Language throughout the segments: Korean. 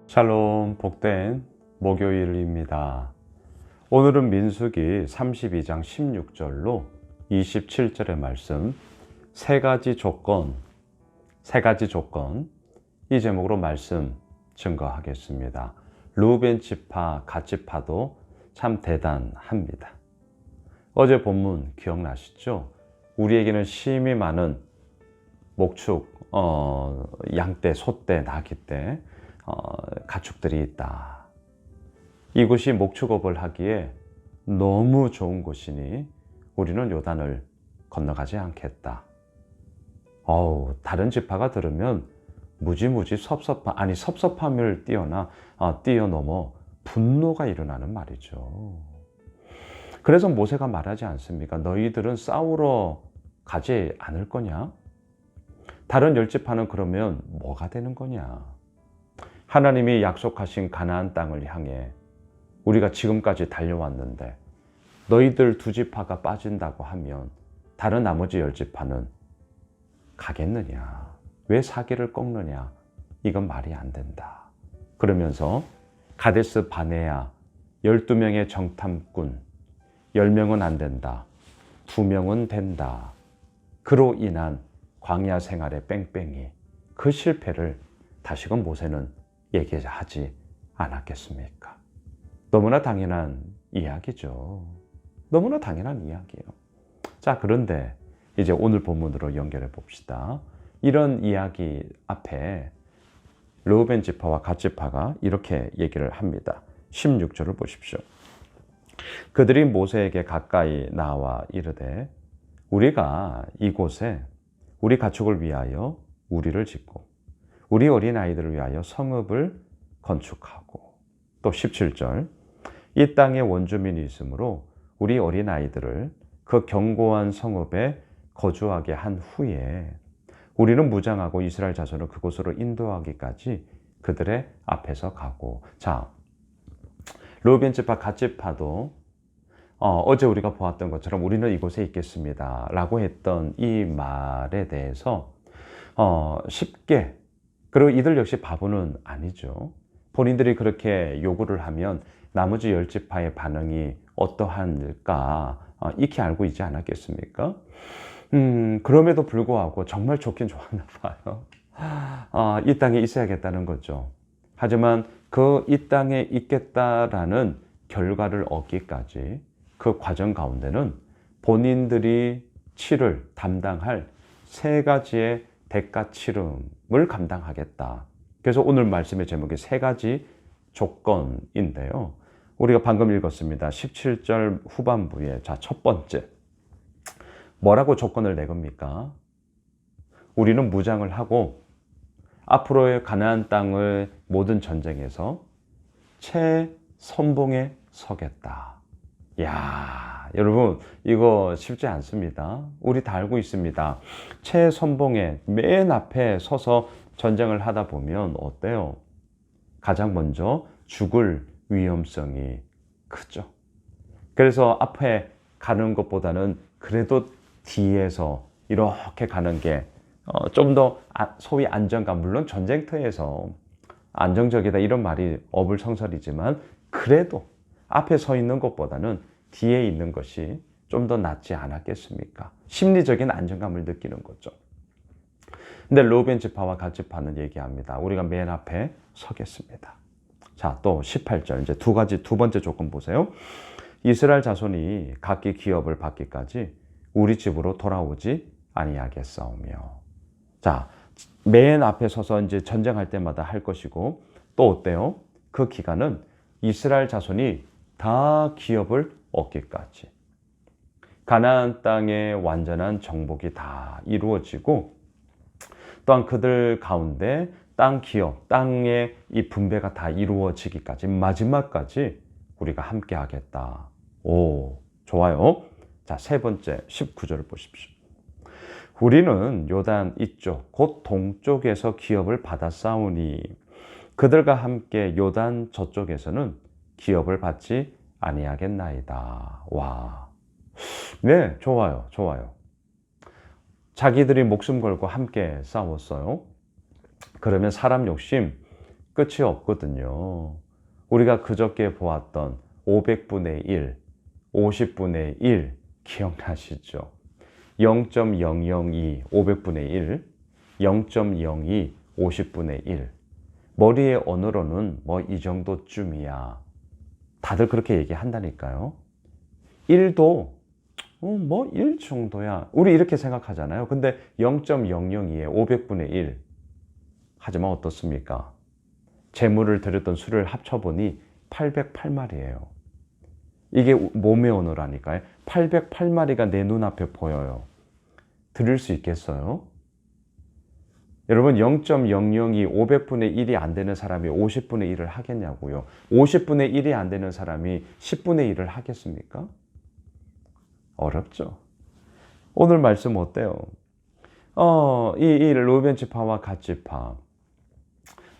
샬롬, 복된 목요일입니다. 오늘은 민수기 32장 16절로 27절의 말씀 세 가지 조건 이 제목으로 말씀 증거하겠습니다. 르우벤 지파, 갓 지파도 참 대단합니다. 어제 본문 기억나시죠? 우리에게는 심히 많은 목축, 양떼, 소떼, 나귀떼, 가축들이 있다. 이곳이 목축업을 하기에 너무 좋은 곳이니 우리는 요단을 건너가지 않겠다. 다른 지파가 들으면 무지무지 섭섭함을 뛰어넘어 분노가 일어나는 말이죠. 그래서 모세가 말하지 않습니까? 너희들은 싸우러 가지 않을 거냐? 다른 열 지파는 그러면 뭐가 되는 거냐? 하나님이 약속하신 가나안 땅을 향해 우리가 지금까지 달려왔는데 너희들 두 지파가 빠진다고 하면 다른 나머지 열 지파는 가겠느냐? 왜 사기를 꺾느냐? 이건 말이 안 된다. 그러면서 가데스 바네아 12명의 정탐꾼 10명은 안 된다. 2명은 된다. 그로 인한 광야 생활의 뺑뺑이 그 실패를 다시금 모세는 얘기하지 않았겠습니까? 너무나 당연한 이야기죠. 너무나 당연한 이야기예요. 자, 그런데 이제 오늘 본문으로 연결해 봅시다. 이런 이야기 앞에 르우벤 지파와 갓 지파가 이렇게 얘기를 합니다. 16절을 보십시오. 그들이 모세에게 가까이 나와 이르되 우리가 이곳에 우리 가축을 위하여 우리를 짓고 우리 어린아이들을 위하여 성읍을 건축하고 또 17절 이 땅에 원주민이 있으므로 우리 어린아이들을 그 견고한 성읍에 거주하게 한 후에 우리는 무장하고 이스라엘 자손을 그곳으로 인도하기까지 그들의 앞에서 가고. 자, 르우벤 지파, 갓 지파도 어제 우리가 보았던 것처럼 우리는 이곳에 있겠습니다 라고 했던 이 말에 대해서 쉽게, 그리고 이들 역시 바보는 아니죠. 본인들이 그렇게 요구를 하면 나머지 열 지파의 반응이 어떠할까 익히 알고 있지 않았겠습니까? 그럼에도 불구하고 정말 좋긴 좋았나 봐요. 이 땅에 있어야겠다는 거죠. 하지만 그 이 땅에 있겠다라는 결과를 얻기까지 그 과정 가운데는 본인들이 담당할 세 가지의 대가 치름을 감당하겠다. 그래서 오늘 말씀의 제목이 세 가지 조건인데요. 우리가 방금 읽었습니다. 17절 후반부에 자, 첫 번째. 뭐라고 조건을 내겁니까? 우리는 무장을 하고 앞으로의 가나안 땅의 모든 전쟁에서 최선봉에 서겠다. 야, 여러분 이거 쉽지 않습니다. 우리 다 알고 있습니다. 최선봉에 맨 앞에 서서 전쟁을 하다 보면 어때요? 가장 먼저 죽을 위험성이 크죠. 그래서 앞에 가는 것보다는 그래도 뒤에서 이렇게 가는 게 좀 더 소위 안정감, 물론 전쟁터에서 안정적이다 이런 말이 어불성설이지만 그래도 앞에 서 있는 것보다는 뒤에 있는 것이 좀 더 낫지 않았겠습니까? 심리적인 안정감을 느끼는 거죠. 근데 르우벤 지파와 갓 지파는 얘기합니다. 우리가 맨 앞에 서겠습니다. 자, 또 18절 이제 두 번째 조건 보세요. 이스라엘 자손이 각기 기업을 받기까지 우리 집으로 돌아오지 아니하겠사오며. 자, 맨 앞에 서서 이제 전쟁할 때마다 할 것이고 또 어때요? 그 기간은 이스라엘 자손이 다 기업을 얻기까지. 가나안 땅의 완전한 정복이 다 이루어지고 또한 그들 가운데 땅 기업, 땅의 이 분배가 다 이루어지기까지 마지막까지 우리가 함께 하겠다. 오, 좋아요. 자, 세 번째 19절을 보십시오. 우리는 요단 이쪽 곧 동쪽에서 기업을 받아 싸우니 그들과 함께 요단 저쪽에서는 기업을 받지 아니하겠나이다. 와, 네, 좋아요. 자기들이 목숨 걸고 함께 싸웠어요. 그러면 사람 욕심 끝이 없거든요. 우리가 그저께 보았던 500분의 1, 50분의 1 기억나시죠? 0.002, 500분의 1, 0.02, 50분의 1. 머리의 언어로는 뭐 이 정도쯤이야. 다들 그렇게 얘기한다니까요. 1도 뭐 1 정도야. 우리 이렇게 생각하잖아요. 근데 0.002에 500분의 1. 하지만 어떻습니까? 재물을 드렸던 수를 합쳐보니 808마리예요. 이게 몸의 언어라니까요. 808마리가 내 눈앞에 보여요. 드릴 수 있겠어요? 여러분 0.002, 500분의 1이 안 되는 사람이 50분의 1을 하겠냐고요. 50분의 1이 안 되는 사람이 10분의 1을 하겠습니까? 어렵죠. 오늘 말씀 어때요? 이 루벤 지파와 갓 지파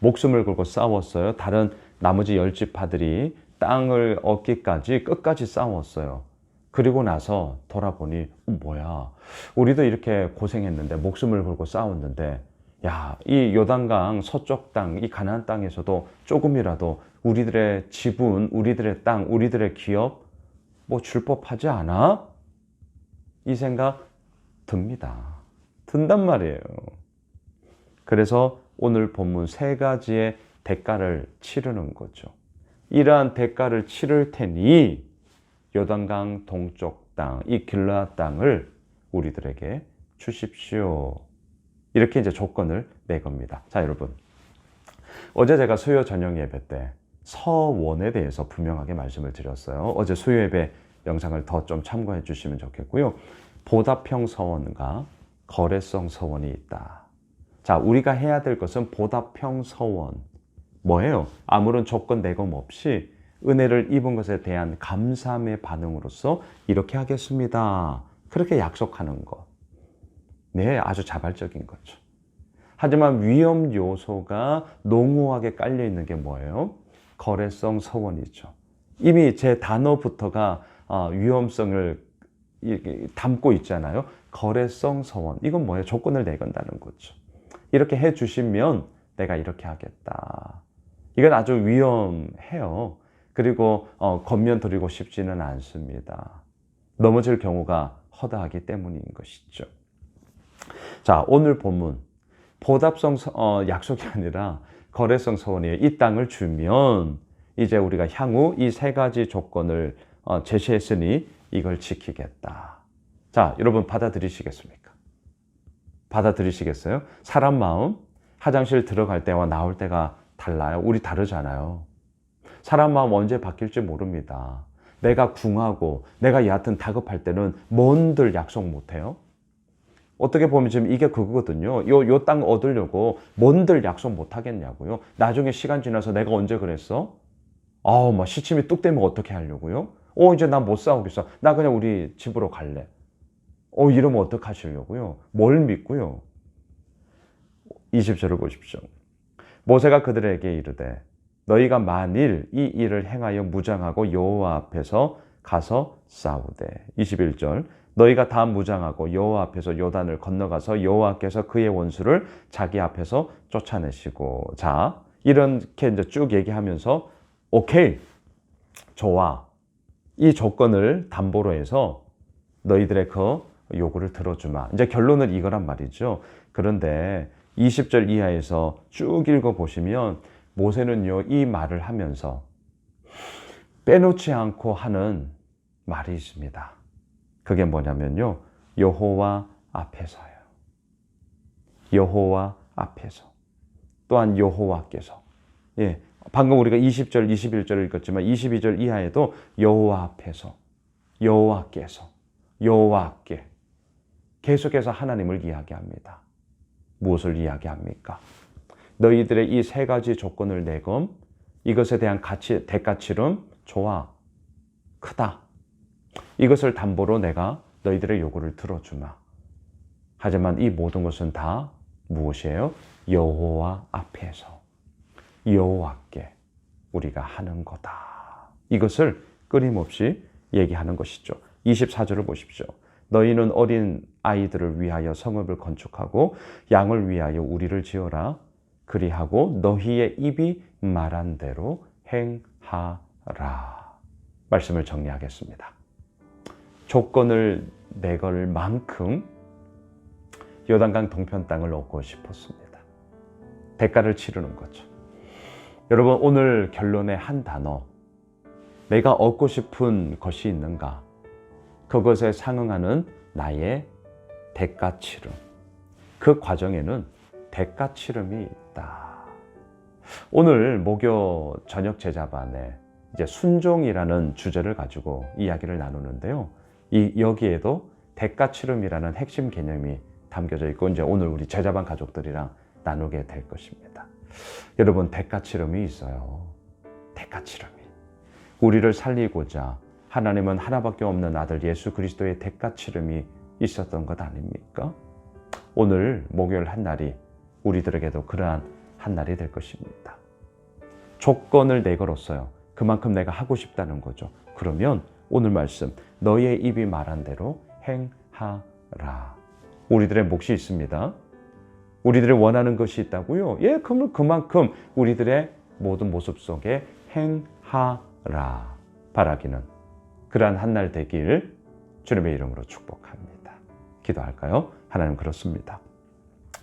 목숨을 걸고 싸웠어요. 다른 나머지 10지파들이 땅을 얻기까지 끝까지 싸웠어요. 그리고 나서 돌아보니 뭐야, 우리도 이렇게 고생했는데 목숨을 걸고 싸웠는데 야, 이 요단강 서쪽 땅, 이 가나안 땅에서도 조금이라도 우리들의 지분, 우리들의 땅, 우리들의 기업 뭐 줄 법하지 않아? 이 생각 듭니다. 든단 말이에요. 그래서 오늘 본문 3가지의 대가를 치르는 거죠. 이러한 대가를 치를 테니 요단강 동쪽 땅, 이 길르앗 땅을 우리들에게 주십시오. 이렇게 이제 조건을 내겁니다. 자, 여러분. 어제 제가 수요 저녁 예배 때 서원에 대해서 분명하게 말씀을 드렸어요. 어제 수요 예배 영상을 더 좀 참고해 주시면 좋겠고요. 보답형 서원과 거래성 서원이 있다. 자, 우리가 해야 될 것은 보답형 서원. 뭐예요? 아무런 조건 내검 없이 은혜를 입은 것에 대한 감사함의 반응으로서 이렇게 하겠습니다. 그렇게 약속하는 것. 네, 아주 자발적인 거죠. 하지만 위험 요소가 농후하게 깔려 있는 게 뭐예요? 거래성 서원이죠. 이미 제 단어부터가 위험성을 담고 있잖아요. 거래성 서원. 이건 뭐예요? 조건을 내건다는 거죠. 이렇게 해 주시면 내가 이렇게 하겠다. 이건 아주 위험해요. 그리고 겉면 드리고 싶지는 않습니다. 넘어질 경우가 허다하기 때문인 것이죠. 자, 오늘 본문 보답성 약속이 아니라 거래성 서원이에요. 이 땅을 주면 이제 우리가 향후 이 3가지 조건을 제시했으니 이걸 지키겠다. 자, 여러분 받아들이시겠습니까? 받아들이시겠어요? 사람 마음, 화장실 들어갈 때와 나올 때가 달라요. 우리 다르잖아요. 사람 마음 언제 바뀔지 모릅니다. 내가 궁하고 내가 얕은 다급할 때는 뭔들 약속 못해요? 어떻게 보면 지금 이게 그거거든요. 요 땅 얻으려고 뭔들 약속 못 하겠냐고요. 나중에 시간 지나서 내가 언제 그랬어? 막 시침이 뚝 되면 어떻게 하려고요? 이제 나 못 싸우겠어. 나 그냥 우리 집으로 갈래. 이러면 어떡하시려고요? 뭘 믿고요? 20절을 보십시오. 모세가 그들에게 이르되 너희가 만일 이 일을 행하여 무장하고 여호와 앞에서 가서 싸우되 21절 너희가 다 무장하고 여호와 앞에서 요단을 건너가서 여호와께서 그의 원수를 자기 앞에서 쫓아내시고 자 이렇게 이제 쭉 얘기하면서 오케이 좋아 이 조건을 담보로 해서 너희들의 그 요구를 들어주마. 이제 결론은 이거란 말이죠. 그런데 20절 이하에서 쭉 읽어보시면 모세는요, 이 말을 하면서 빼놓지 않고 하는 말이 있습니다. 그게 뭐냐면요, 여호와 앞에서요. 여호와 앞에서. 또한 여호와께서. 예, 방금 우리가 20절, 21절을 읽었지만 22절 이하에도 여호와 앞에서, 여호와께서, 여호와께 계속해서 하나님을 이야기합니다. 무엇을 이야기합니까? 너희들의 이 3가지 조건을 내검, 이것에 대한 가치, 대가치름, 좋아, 크다. 이것을 담보로 내가 너희들의 요구를 들어주마. 하지만 이 모든 것은 다 무엇이에요? 여호와 앞에서, 여호와께 우리가 하는 거다. 이것을 끊임없이 얘기하는 것이죠. 24절을 보십시오. 너희는 어린 아이들을 위하여 성읍을 건축하고 양을 위하여 우리를 지어라. 그리하고 너희의 입이 말한 대로 행하라. 말씀을 정리하겠습니다. 조건을 내걸 만큼 요단강 동편 땅을 얻고 싶었습니다. 대가를 치르는 거죠. 여러분, 오늘 결론의 한 단어, 내가 얻고 싶은 것이 있는가? 그것에 상응하는 나의 대가 치름. 그 과정에는 대가 치름이 있다. 오늘 목요 저녁 제자반에 이제 순종이라는 주제를 가지고 이야기를 나누는데요. 여기에도 대가 치름이라는 핵심 개념이 담겨져 있고 이제 오늘 우리 제자반 가족들이랑 나누게 될 것입니다. 여러분, 대가 치름이 있어요. 대가 치름이. 우리를 살리고자 하나님은 하나밖에 없는 아들 예수 그리스도의 대가 치름이 있었던 것 아닙니까? 오늘 목요일 한 날이 우리들에게도 그러한 한 날이 될 것입니다. 조건을 내걸었어요. 그만큼 내가 하고 싶다는 거죠. 그러면 오늘 말씀, 너의 입이 말한 대로 행하라. 우리들의 몫이 있습니다. 우리들의 원하는 것이 있다고요? 예, 그러면 그만큼 우리들의 모든 모습 속에 행하라. 바라기는 그러한 한 날 되길 주님의 이름으로 축복합니다. 기도할까요? 하나님, 그렇습니다.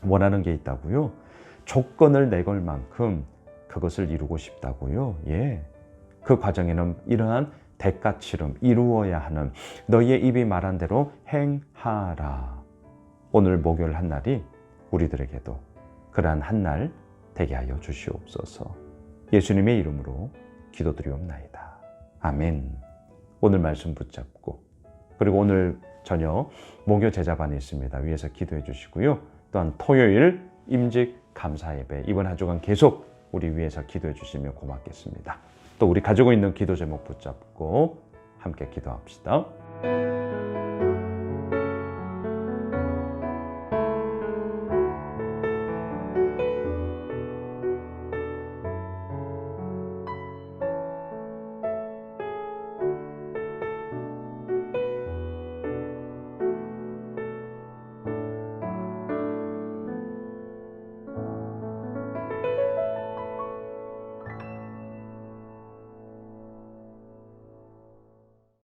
원하는 게 있다고요? 조건을 내걸 만큼 그것을 이루고 싶다고요? 예. 그 과정에는 이러한 대가 치름, 이루어야 하는 너희의 입이 말한 대로 행하라. 오늘 목요일 한 날이 우리들에게도 그러한 한 날 되게 하여 주시옵소서. 예수님의 이름으로 기도드리옵나이다. 아멘. 오늘 말씀 붙잡고, 그리고 오늘 저녁 목요 제자반이 있습니다. 위에서 기도해 주시고요. 또한 토요일 임직 감사 예배, 이번 한 주간 계속 우리 위에서 기도해 주시면 고맙겠습니다. 또 우리 가지고 있는 기도 제목 붙잡고 함께 기도합시다.